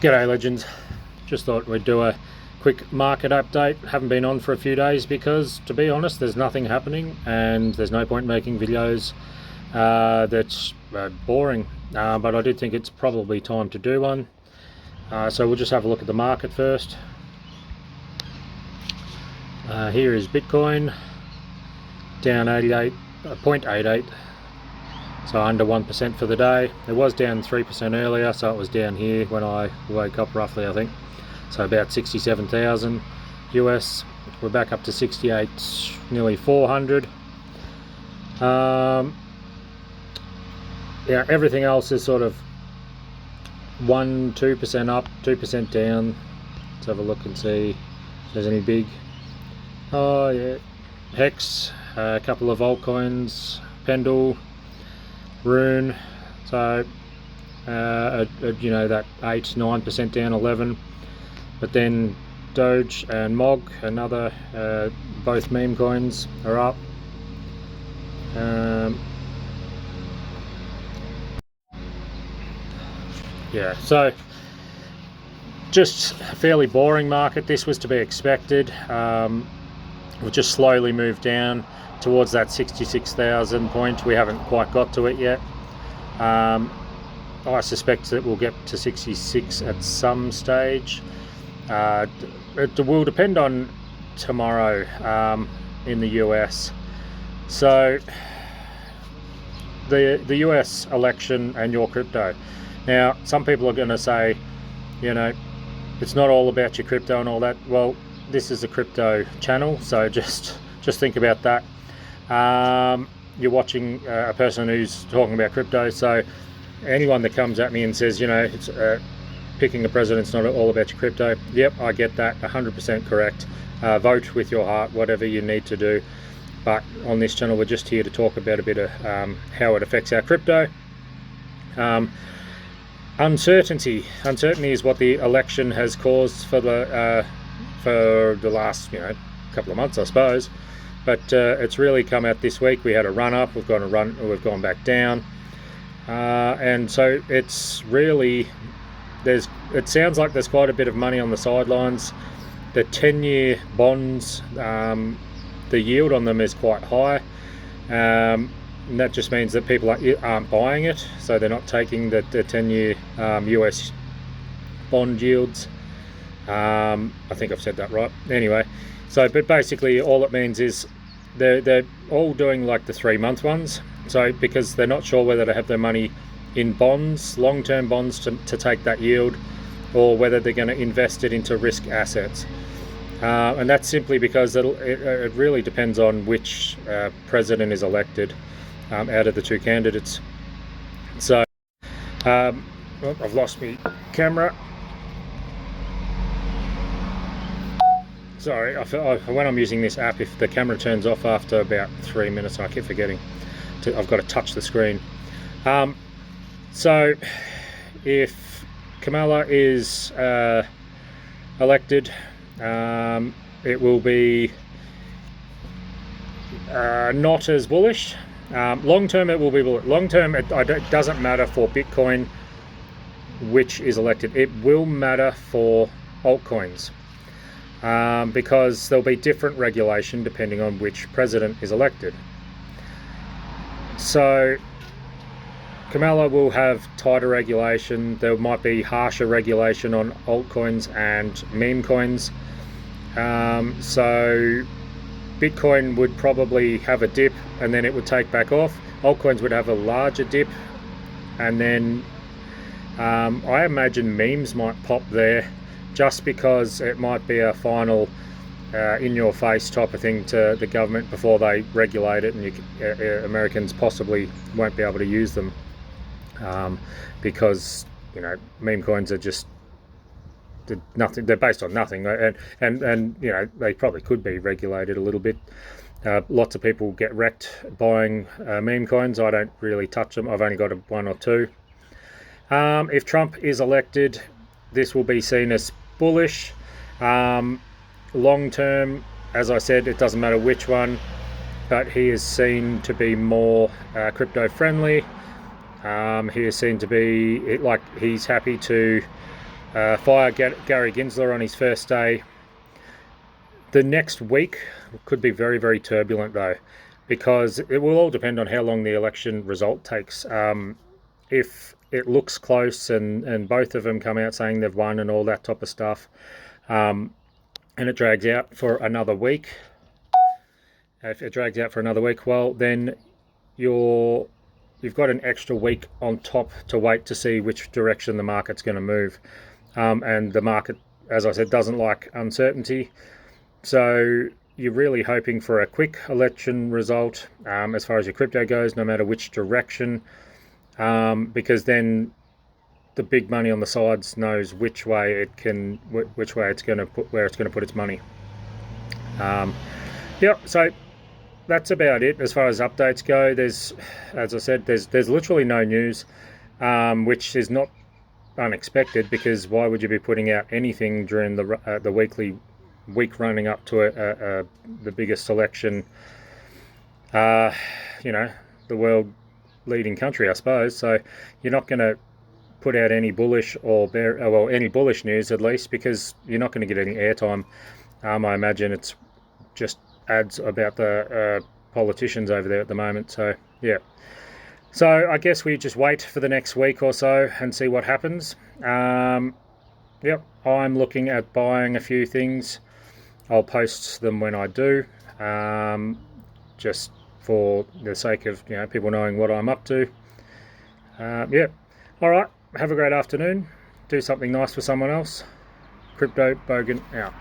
G'day legends, just thought we'd do a quick market update. Haven't been on for a few days because, to be honest, there's nothing happening and there's no point making videos that's boring, but I did think it's probably time to do one. So we'll just have a look at the market first. Here is Bitcoin, down 0.88, so under 1% for the day. It was down 3% earlier, so it was down here when I woke up roughly, I think. So about 67,000 US. We're back up to 68, nearly 400. Yeah, everything else is sort of 2% up, 2% down. Let's have a look and see if there's any big. Oh yeah, Hex, a couple of altcoins, Pendle, Rune, so you know, that 8-9% down, 11, but then Doge and Mog, another, both meme coins are up. Yeah, so just a fairly boring market. This was to be expected. We've just slowly moved down towards that 66,000 point. We haven't quite got to it yet. I suspect that we'll get to 66 at some stage. It will depend on tomorrow in the US. So the US election and your crypto. Now, some people are going to say, you know, it's not all about your crypto and all that. Well, this is a crypto channel, so just think about that. You're watching a person who's talking about crypto, so anyone that comes at me and says, you know, it's picking a president's not all about your crypto, yep, I get that, 100% correct. Vote with your heart, whatever you need to do. But on this channel, we're just here to talk about a bit of how it affects our crypto. Uncertainty is what the election has caused for the last, you know, couple of months, I suppose. But it's really come out this week. We had a run up, we've gone back down, and so it's really, it sounds like there's quite a bit of money on the sidelines. The 10-year bonds, the yield on them is quite high, and that just means that people aren't buying it, so they're not taking the 10-year US bond yields. I think I've said that right. Anyway, so but basically all it means is they're all doing like the 3-month ones. So because they're not sure whether to have their money in bonds, long-term bonds to take that yield, or whether they're going to invest it into risk assets. And that's simply because it really depends on which president is elected out of the two candidates. So I've lost my camera. Sorry, when I'm using this app, if the camera turns off after about 3 minutes, I keep forgetting I've got to touch the screen. So if Kamala is elected, it will be not as bullish. Long term, it will be bullish. Long term, it doesn't matter for Bitcoin which is elected. It will matter for altcoins. Because there'll be different regulation depending on which president is elected. So Kamala will have tighter regulation. There might be harsher regulation on altcoins and meme coins. So Bitcoin would probably have a dip and then it would take back off. Altcoins would have a larger dip, and then I imagine memes might pop there, just because it might be a final in-your-face type of thing to the government before they regulate it, and Americans possibly won't be able to use them because, you know, meme coins are just nothing. They're based on nothing, and you know, they probably could be regulated a little bit. Lots of people get wrecked buying meme coins. I don't really touch them. I've only got one or two. If Trump is elected, this will be seen as bullish. Long term, as I said, it doesn't matter which one, but he is seen to be more crypto friendly. He is seen to be like he's happy to fire Gary Gensler on his first day. The next week could be very, very turbulent though, because it will all depend on how long the election result takes. If it looks close and both of them come out saying they've won and all that type of stuff, and it drags out for another week, well, then you've got an extra week on top to wait to see which direction the market's going to move. And the market, as I said, doesn't like uncertainty. So you're really hoping for a quick election result as far as your crypto goes, no matter which direction, because then the big money on the sides knows which way it's going to put its money. So that's about it as far as updates go. There's, as I said, there's literally no news, which is not unexpected, because why would you be putting out anything during the week running up to the biggest election, the world leading country, I suppose. So you're not going to put out any bullish any bullish news, at least, because you're not going to get any airtime. I imagine it's just ads about the politicians over there at the moment. So yeah, so I guess we just wait for the next week or so and see what happens. I'm looking at buying a few things. I'll post them when I do, just for the sake of people knowing what I'm up to. All right, have a great afternoon. Do something nice for someone else. Crypto Bogan out.